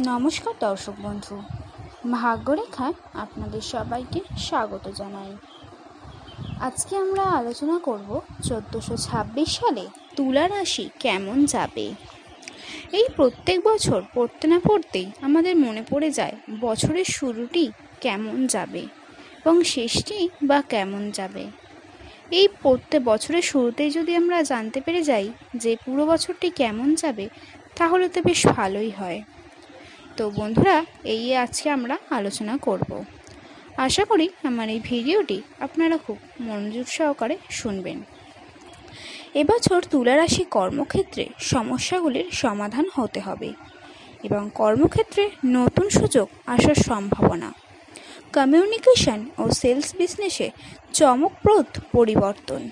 নমস্কার দর্শক বন্ধু, ভাগ্যরেখায় আপনাদের সবাইকে স্বাগত জানাই। আজকে আমরা আলোচনা করব 1426 সালে তুলা রাশি কেমন যাবে। এই প্রত্যেক বছর পড়তে না পড়তেই আমাদের মনে পড়ে যায় বছরের শুরুটি কেমন যাবে এবং শেষটি বা কেমন যাবে। এই প্রত্যেক বছরের শুরুতেই যদি আমরা জানতে পেরে যাই যে পুরো বছরটি কেমন যাবে, তাহলে তো বেশ ভালোই হয়। তো বন্ধুরা, এই আজকে আমরা আলোচনা করব। আশা করি আমার এই ভিডিওটি আপনারা খুব মনোযোগ সহকারে শুনবেন। এবছর তুলা রাশি কর্মক্ষেত্রে সমস্যাগুলির সমাধান হতে হবে এবং কর্মক্ষেত্রে নতুন সুযোগ আসার সম্ভাবনা। কমিউনিকেশন ও সেলস বিজনেসে চমকপ্রদ পরিবর্তন।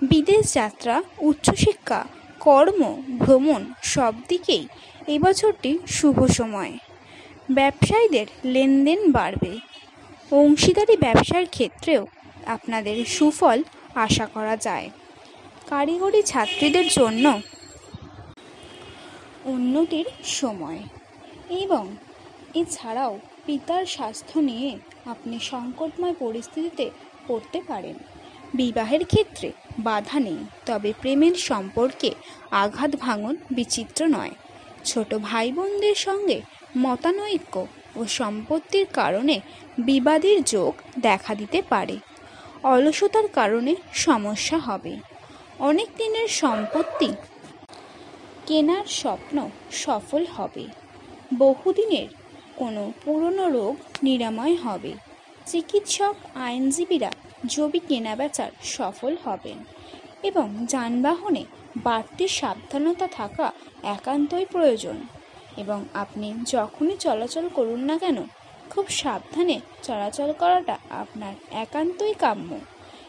বিদেশ যাত্রা, উচ্চশিক্ষা, কর্ম, ভ্রমণ সব দিকেই এই বছরটি শুভ সময়। ব্যবসায়ীদের লেনদেন বাড়বে। অংশীদারি ব্যবসার ক্ষেত্রেও আপনাদের সুফল আশা করা যায়। কারিগরি ছাত্রীদের জন্য উন্নতির সময় এবং এছাড়াও পিতার স্বাস্থ্য নিয়ে আপনি সংকটময় পরিস্থিতিতে পড়তে পারেন। বিবাহের ক্ষেত্রে বাধা নেই, তবে প্রেমের সম্পর্কে আঘাত ভাঙন বিচিত্র নয়। ছোট ভাই বোনদের সঙ্গে মতানৈক্য ও সম্পত্তির কারণে বিবাদের যোগ দেখা দিতে পারে। অলসতার কারণে সমস্যা হবে। অনেক দিনের সম্পত্তি কেনার স্বপ্ন সফল হবে। বহুদিনের কোনো পুরনো রোগ নিরাময় হবে। চিকিৎসক, আইনজীবীরা জমি কেনাবেচার সফল হবেন এবং যানবাহনে বাড়তি সাবধানতা থাকা একান্তই প্রয়োজন এবং আপনি যখনই চলাচল করুন না কেন খুব সাবধানে চলাচল করাটা আপনার একান্তই কাম্য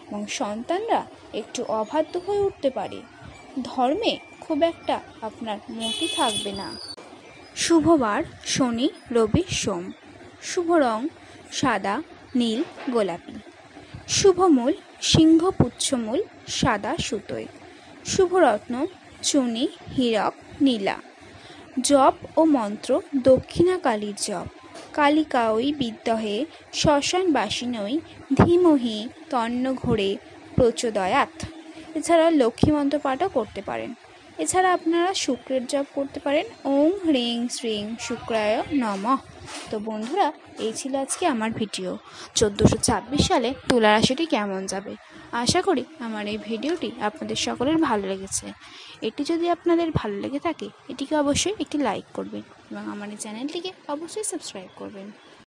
এবং সন্তানরা একটু অবাধ্য হয়ে উঠতে পারে। ধর্মে খুব একটা আপনার মতি থাকবে না। শুভবার শনি, রবি, সোম। শুভ রং সাদা, নীল, গোলাপি। শুভমূল সিংহপুচ্ছমূল, সাদা সুতোয়। শুভরত্ন চুনি, হীরক, নীলা। জপ ও মন্ত্র দক্ষিণাকালীর জপ। কালিকাঐ বিদ্মহে শ্মশানবাসিনৈ ধীমহি তন্ন ঘোরে প্রচোদয়াৎ। এছাড়া লক্ষ্মী মন্ত্র পাঠও করতে পারেন। এছাড়া আপনারা শুক্রের জপ করতে পারেন, ওং হ্রিং শ্রীং শুক্রায় নমঃ। তো বন্ধুরা, এই ছিল আজকে আমার ভিডিও। 1426 সালে তুলা রাশিটি কেমন যাবে। আশা করি আমার এই ভিডিওটি আপনাদের সকলের ভালো লেগেছে। এটি যদি আপনাদের ভালো লেগে থাকে, এটিকে অবশ্যই একটি লাইক করবেন এবং আমার এই চ্যানেলটিকে অবশ্যই সাবস্ক্রাইব করবেন।